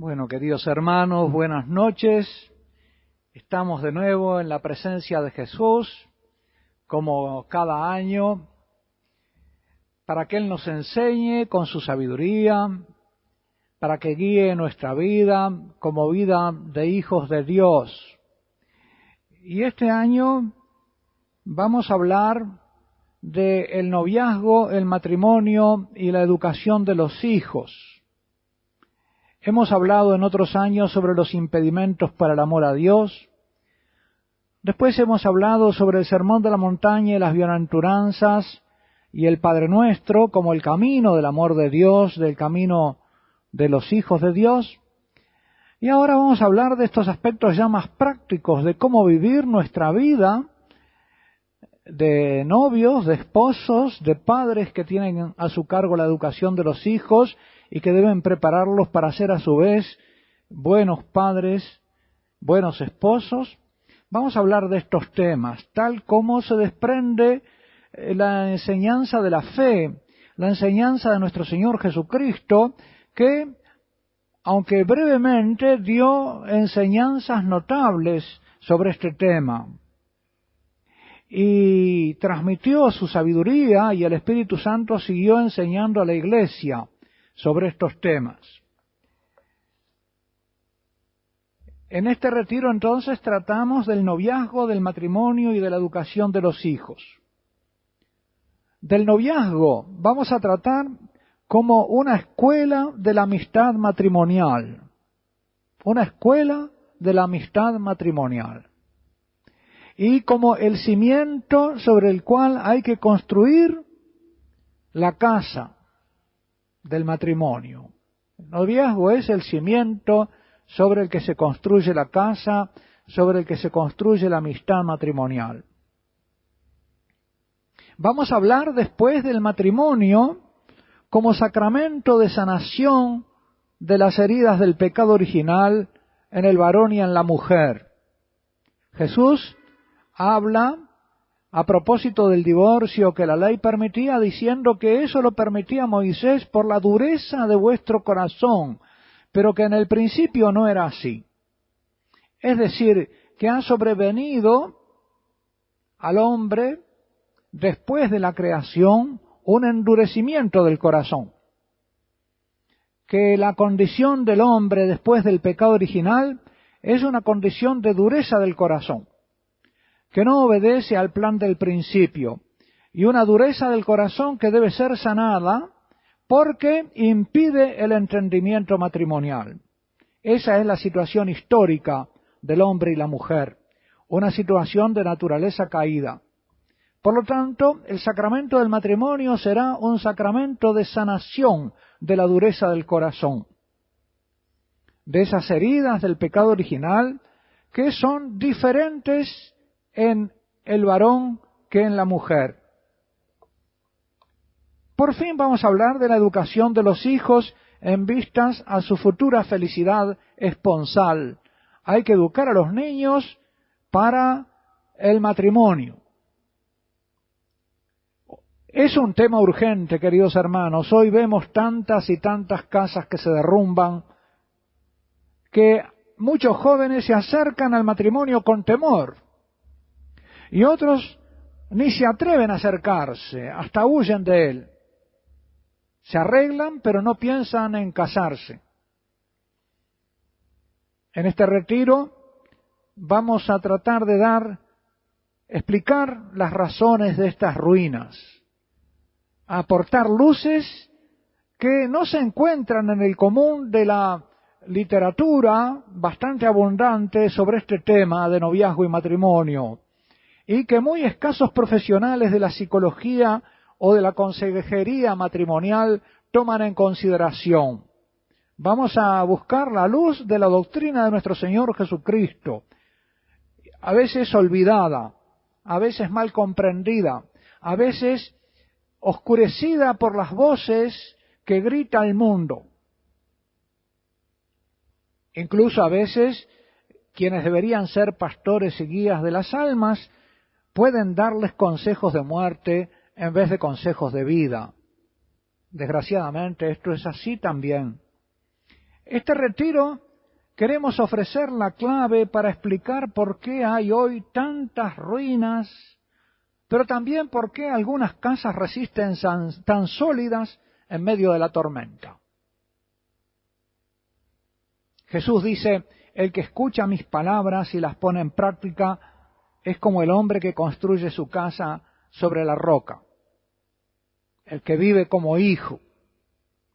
Bueno, queridos hermanos, buenas noches. Estamos de nuevo en la presencia de Jesús, como cada año, para que Él nos enseñe con su sabiduría, para que guíe nuestra vida como vida de hijos de Dios. Y este año vamos a hablar del noviazgo, el matrimonio y la educación de los hijos. Hemos hablado en otros años sobre los impedimentos para el amor a Dios. Después hemos hablado sobre el Sermón de la Montaña y las bienaventuranzas y el Padre Nuestro como el camino del amor de Dios, del camino de los hijos de Dios. Y ahora vamos a hablar de estos aspectos ya más prácticos de cómo vivir nuestra vida de novios, de esposos, de padres que tienen a su cargo la educación de los hijos y que deben prepararlos para ser a su vez buenos padres, buenos esposos. Vamos a hablar de estos temas, tal como se desprende la enseñanza de la fe, la enseñanza de nuestro Señor Jesucristo, que, aunque brevemente, dio enseñanzas notables sobre este tema y transmitió su sabiduría, y el Espíritu Santo siguió enseñando a la Iglesia sobre estos temas. En este retiro entonces tratamos del noviazgo, del matrimonio y de la educación de los hijos. Del noviazgo vamos a tratar como una escuela de la amistad matrimonial. Una escuela de la amistad matrimonial. Y como el cimiento sobre el cual hay que construir la casa del matrimonio. El noviazgo es el cimiento sobre el que se construye la casa, sobre el que se construye la amistad matrimonial. Vamos a hablar después del matrimonio como sacramento de sanación de las heridas del pecado original en el varón y en la mujer. Jesús habla a propósito del divorcio que la ley permitía, diciendo que eso lo permitía Moisés por la dureza de vuestro corazón, pero que en el principio no era así. Es decir, que ha sobrevenido al hombre, después de la creación, un endurecimiento del corazón. Que la condición del hombre después del pecado original es una condición de dureza del corazón, que no obedece al plan del principio, y una dureza del corazón que debe ser sanada porque impide el entendimiento matrimonial. Esa es la situación histórica del hombre y la mujer, una situación de naturaleza caída. Por lo tanto, el sacramento del matrimonio será un sacramento de sanación de la dureza del corazón, de esas heridas del pecado original que son diferentes en el varón que en la mujer. Por fin vamos a hablar de la educación de los hijos en vistas a su futura felicidad esponsal. Hay que educar a los niños para el matrimonio. Es un tema urgente, queridos hermanos. Hoy vemos tantas y tantas casas que se derrumban, que muchos jóvenes se acercan al matrimonio con temor. Y otros ni se atreven a acercarse, hasta huyen de él. Se arreglan, pero no piensan en casarse. En este retiro vamos a tratar de explicar las razones de estas ruinas, a aportar luces que no se encuentran en el común de la literatura bastante abundante sobre este tema de noviazgo y matrimonio, y que muy escasos profesionales de la psicología o de la consejería matrimonial toman en consideración. Vamos a buscar la luz de la doctrina de nuestro Señor Jesucristo, a veces olvidada, a veces mal comprendida, a veces oscurecida por las voces que grita el mundo. Incluso a veces quienes deberían ser pastores y guías de las almas pueden darles consejos de muerte en vez de consejos de vida. Desgraciadamente esto es así también. Este retiro queremos ofrecer la clave para explicar por qué hay hoy tantas ruinas, pero también por qué algunas casas resisten tan sólidas en medio de la tormenta. Jesús dice, el que escucha mis palabras y las pone en práctica es como el hombre que construye su casa sobre la roca. El que vive como hijo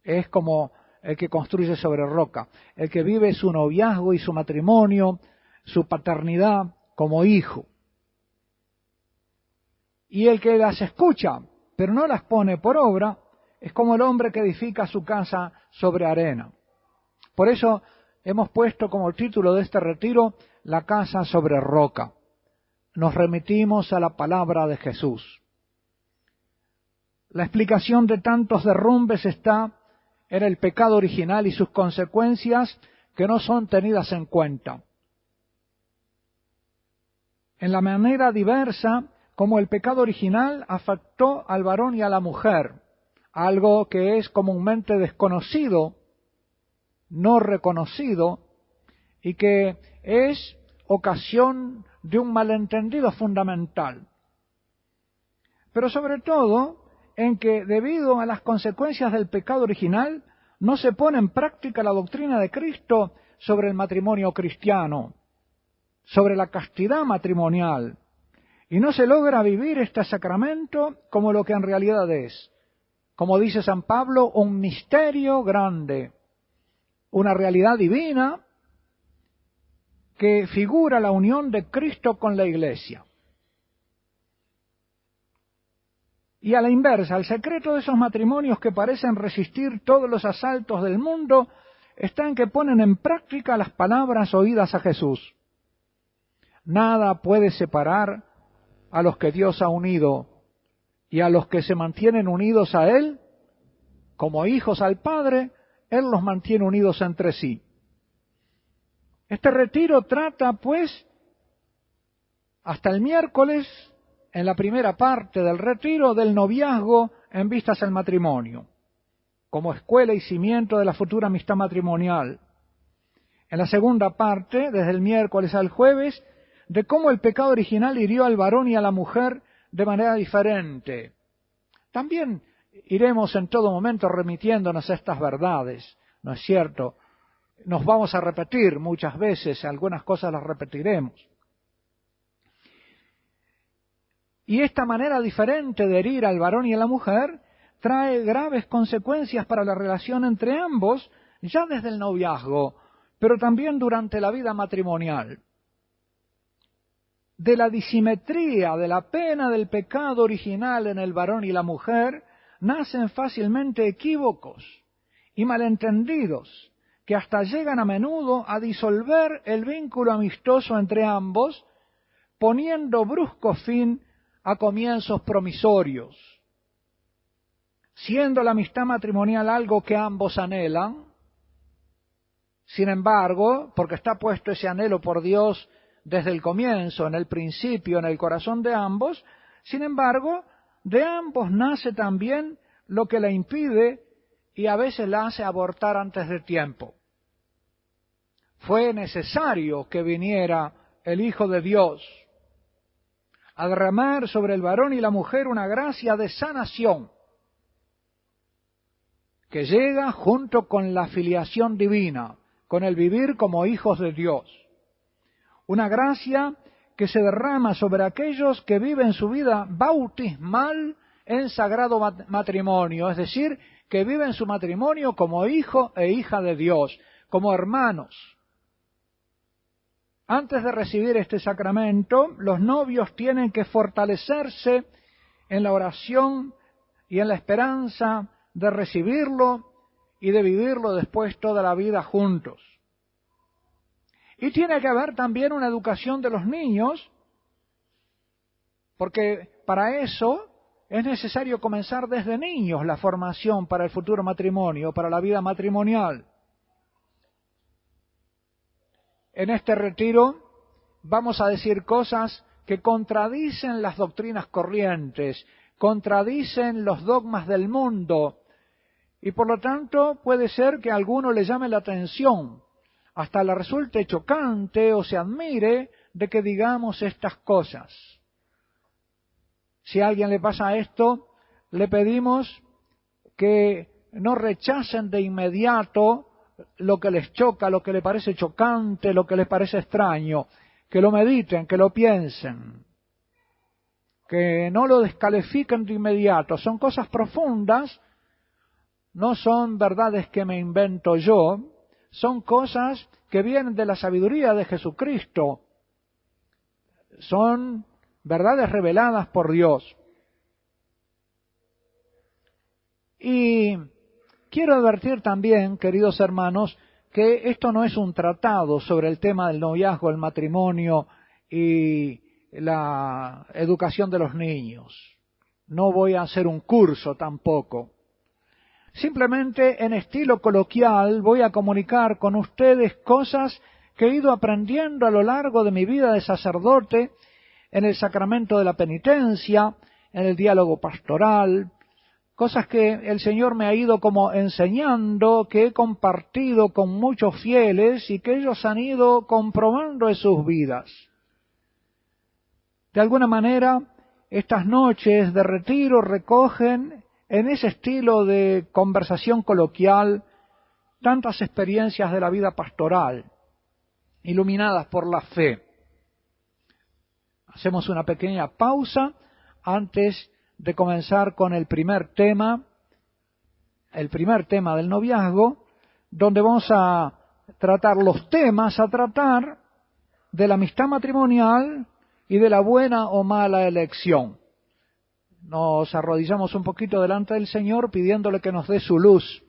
es como el que construye sobre roca. El que vive su noviazgo y su matrimonio, su paternidad como hijo. Y el que las escucha, pero no las pone por obra, es como el hombre que edifica su casa sobre arena. Por eso hemos puesto como título de este retiro, la casa sobre roca. Nos remitimos a la palabra de Jesús. La explicación de tantos derrumbes está en el pecado original y sus consecuencias que no son tenidas en cuenta. En la manera diversa como el pecado original afectó al varón y a la mujer, algo que es comúnmente desconocido, no reconocido, y que es ocasión de un malentendido fundamental. Pero sobre todo, en que debido a las consecuencias del pecado original, no se pone en práctica la doctrina de Cristo sobre el matrimonio cristiano, sobre la castidad matrimonial, y no se logra vivir este sacramento como lo que en realidad es, como dice San Pablo, un misterio grande, una realidad divina que figura la unión de Cristo con la Iglesia. Y a la inversa, el secreto de esos matrimonios que parecen resistir todos los asaltos del mundo está en que ponen en práctica las palabras oídas a Jesús. Nada puede separar a los que Dios ha unido, y a los que se mantienen unidos a Él, como hijos al Padre, Él los mantiene unidos entre sí. Este retiro trata, pues, hasta el miércoles, en la primera parte del retiro, del noviazgo en vistas al matrimonio, como escuela y cimiento de la futura amistad matrimonial. En la segunda parte, desde el miércoles al jueves, de cómo el pecado original hirió al varón y a la mujer de manera diferente. También iremos en todo momento remitiéndonos a estas verdades, ¿no es cierto? Nos vamos a repetir muchas veces, algunas cosas las repetiremos. Y esta manera diferente de herir al varón y a la mujer trae graves consecuencias para la relación entre ambos, ya desde el noviazgo, pero también durante la vida matrimonial. De la disimetría de la pena del pecado original en el varón y la mujer, nacen fácilmente equívocos y malentendidos que hasta llegan a menudo a disolver el vínculo amistoso entre ambos, poniendo brusco fin a comienzos promisorios. Siendo la amistad matrimonial algo que ambos anhelan, sin embargo, porque está puesto ese anhelo por Dios desde el comienzo, en el principio, en el corazón de ambos, sin embargo, de ambos nace también lo que la impide y a veces la hace abortar antes de tiempo. Fue necesario que viniera el Hijo de Dios a derramar sobre el varón y la mujer una gracia de sanación que llega junto con la filiación divina, con el vivir como hijos de Dios. Una gracia que se derrama sobre aquellos que viven su vida bautismal en sagrado matrimonio, es decir, que viven su matrimonio como hijo e hija de Dios, como hermanos. Antes de recibir este sacramento, los novios tienen que fortalecerse en la oración y en la esperanza de recibirlo y de vivirlo después toda la vida juntos. Y tiene que haber también una educación de los niños, porque para eso es necesario comenzar desde niños la formación para el futuro matrimonio, para la vida matrimonial. En este retiro vamos a decir cosas que contradicen las doctrinas corrientes, contradicen los dogmas del mundo Y por lo tanto puede ser que a alguno le llame la atención, hasta le resulte chocante o se admire de que digamos estas cosas. Si a alguien le pasa esto, le pedimos que no rechacen de inmediato lo que les choca, lo que les parece chocante, lo que les parece extraño, que lo mediten, que lo piensen, que no lo descalifiquen de inmediato. Son cosas profundas, no son verdades que me invento yo, son cosas que vienen de la sabiduría de Jesucristo, son verdades reveladas por Dios. Y quiero advertir también, queridos hermanos, que esto no es un tratado sobre el tema del noviazgo, el matrimonio y la educación de los niños. No voy a hacer un curso tampoco. Simplemente en estilo coloquial voy a comunicar con ustedes cosas que he ido aprendiendo a lo largo de mi vida de sacerdote, en el sacramento de la penitencia, en el diálogo pastoral, cosas que el Señor me ha ido como enseñando, que he compartido con muchos fieles y que ellos han ido comprobando en sus vidas. De alguna manera, estas noches de retiro recogen en ese estilo de conversación coloquial tantas experiencias de la vida pastoral, iluminadas por la fe. Hacemos una pequeña pausa antes de comenzar con el primer tema del noviazgo, donde vamos a tratar los temas a tratar de la amistad matrimonial y de la buena o mala elección. Nos arrodillamos un poquito delante del Señor pidiéndole que nos dé su luz